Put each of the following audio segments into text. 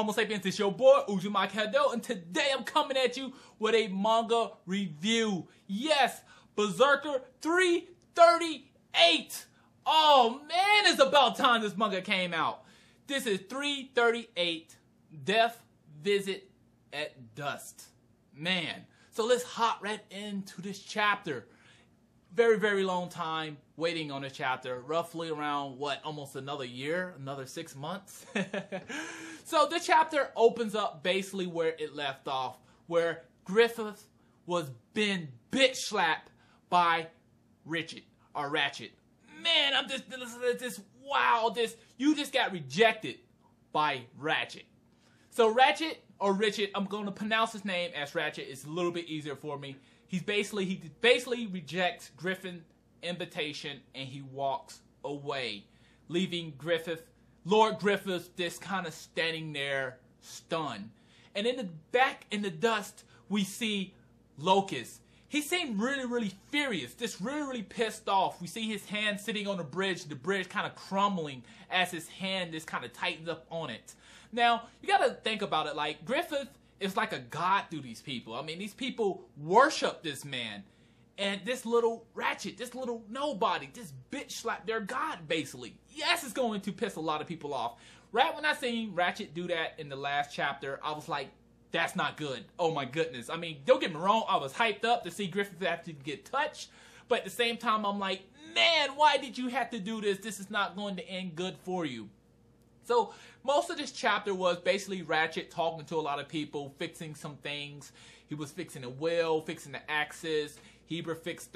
Homo sapiens, it's your boy, Uzumaki Hadou, and today I'm coming at you with a manga review. Yes, Berserker 338. Oh man, it's about time this manga came out. This is 338, Death Visit at Dust. Man, so let's hop right into this chapter. Very long time waiting on a chapter, roughly around almost another year, another 6 months. So this chapter opens up basically where it left off, where Griffith was being bitch slapped by Ratchet. Man, I'm just wow, you just got rejected by Ratchet. So Ratchet or Richard, I'm going to pronounce his name as Ratchet. It's a little bit easier for me. He basically rejects Griffin's invitation and he walks away, leaving Lord Griffith just kind of standing there stunned. And in the back in the dust, we see Locust. He seemed really furious, just really pissed off. We see his hand sitting on the bridge kind of crumbling as his hand just kind of tightens up on it. Now, you gotta think about it, like, Griffith is like a god to these people. I mean, these people worship this man. And this little Ratchet, this little nobody, this bitch slap their god, basically. Yes, it's going to piss a lot of people off. Right when I seen Ratchet do that in the last chapter, I was like, that's not good. Oh my goodness. I mean, don't get me wrong, I was hyped up to see Griffith have to get touched. But at the same time, I'm like, man, why did you have to do this? This is not going to end good for you. So most of this chapter was basically Ratchet talking to a lot of people, fixing some things. He was fixing the wheel, fixing the axes. Heber fixed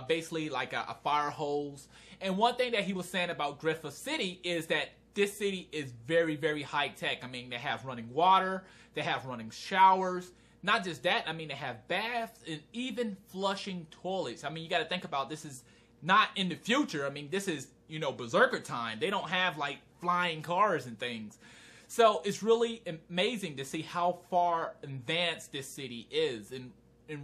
basically like a fire hose. And one thing that he was saying about Griffith City is that this city is very high tech. I mean, they have running water, they have running showers. Not just that, I mean, they have baths and even flushing toilets. I mean, you got to think about this is not in the future. I mean, this is, you know, Berserker time. They don't have like flying cars and things. So it's really amazing to see how far advanced this city is. And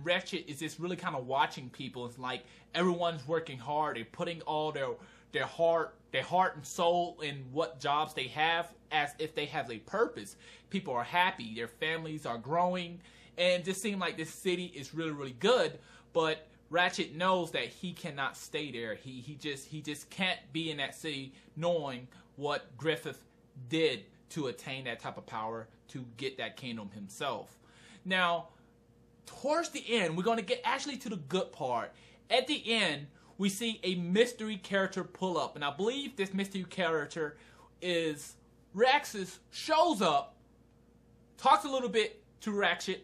Ratchet is just really kind of watching people. It's like everyone's working hard. They're putting all their heart and soul in what jobs they have as if they have a purpose. People are happy. Their families are growing. And it just seems like this city is really good. But Ratchet knows that he cannot stay there. He just can't be in that city knowing what Griffith did to attain that type of power to get that kingdom himself. Now, towards the end, we're going to get actually to the good part. At the end, we see a mystery character pull up. And I believe this mystery character is Raxus, shows up, talks a little bit to Ratchet,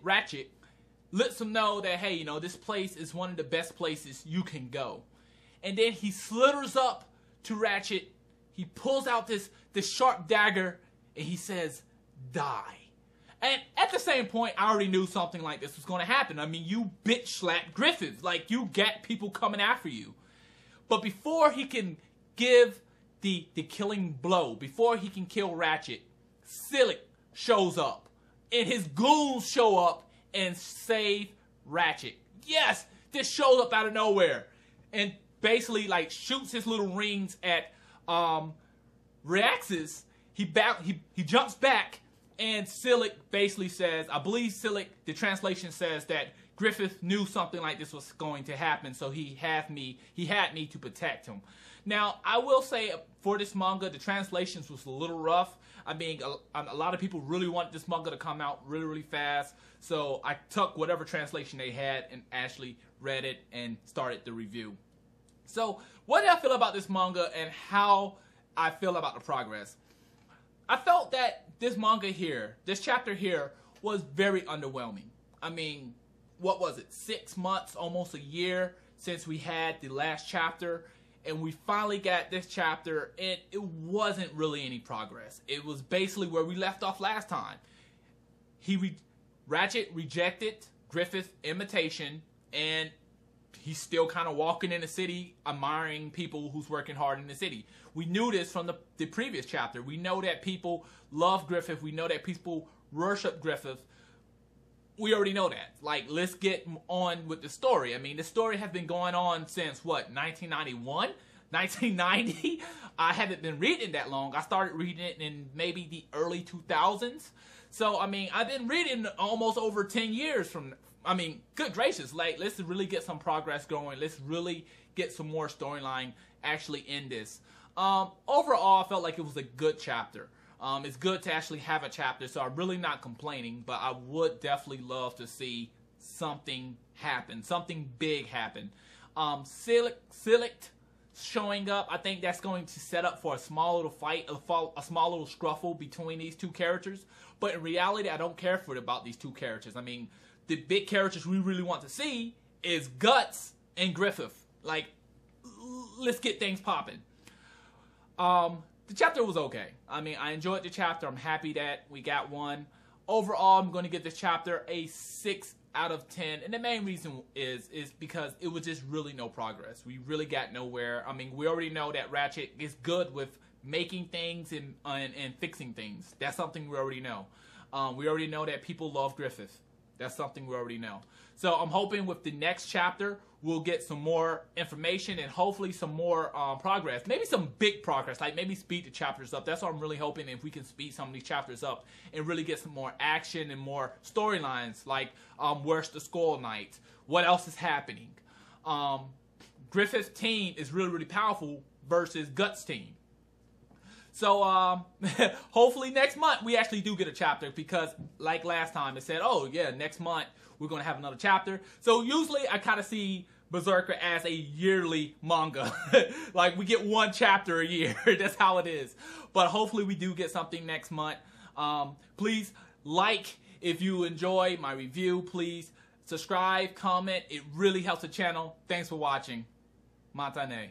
lets him know that, hey, you know, this place is one of the best places you can go. And then he slithers up to Ratchet. He pulls out this sharp dagger and he says, die. And at the same point, I already knew something like this was going to happen. I mean, you bitch slapped Griffith. Like, you got people coming after you. But before he can give the killing blow, before he can kill Ratchet, Silic shows up. And his goons show up and save Ratchet. Yes, this shows up out of nowhere. And basically, like, shoots his little rings at Raxus. He jumps back, and Silic basically says, I believe Silic, the translation says that Griffith knew something like this was going to happen, so he had me to protect him. Now, I will say, for this manga, the translations was a little rough. I mean, a lot of people really wanted this manga to come out really fast, so I took whatever translation they had and actually read it and started the review. So, what did I feel about this manga and how I feel about the progress? I felt that this manga here, this chapter here, was very underwhelming. I mean, what was it, 6 months, almost a year since we had the last chapter, and we finally got this chapter, and it wasn't really any progress. It was basically where we left off last time. Ratchet rejected Griffith's invitation, and he's still kind of walking in the city, admiring people who's working hard in the city. We knew this from the previous chapter. We know that people love Griffith. We know that people worship Griffith. We already know that. Like, let's get on with the story. I mean, the story has been going on since, what, 1991? 1990? I haven't been reading that long. I started reading it in maybe the early 2000s. So, I mean, I've been reading almost over 10 years from, I mean, good gracious, like, let's really get some progress going. Let's really get some more storyline actually in this. Overall, I felt like it was a good chapter. It's good to actually have a chapter, so I'm really not complaining, but I would definitely love to see something happen, something big happen. Silict showing up, I think that's going to set up for a small little fight, a small little scruffle between these two characters. But in reality, I don't care for it about these two characters. I mean, the big characters we really want to see is Guts and Griffith. Like, let's get things popping. The chapter was okay. I mean, I enjoyed the chapter. I'm happy that we got one. Overall, I'm going to give this chapter a 6 out of 10. And the main reason is because it was just really no progress. We really got nowhere. I mean, we already know that Ratchet is good with making things and fixing things. That's something we already know. We already know that people love Griffith. That's something we already know. So I'm hoping with the next chapter, we'll get some more information and hopefully some more progress. Maybe some big progress, like maybe speed the chapters up. That's what I'm really hoping, if we can speed some of these chapters up and really get some more action and more storylines, like where's the Skull Knight? What else is happening? Griffith's team is really, really powerful versus Guts' team. So, hopefully next month we actually do get a chapter, because like last time it said, oh yeah, next month we're going to have another chapter. So usually I kind of see Berserker as a yearly manga. Like we get one chapter a year. That's how it is. But hopefully we do get something next month. Please like if you enjoy my review. Please subscribe, comment. It really helps the channel. Thanks for watching. Matane.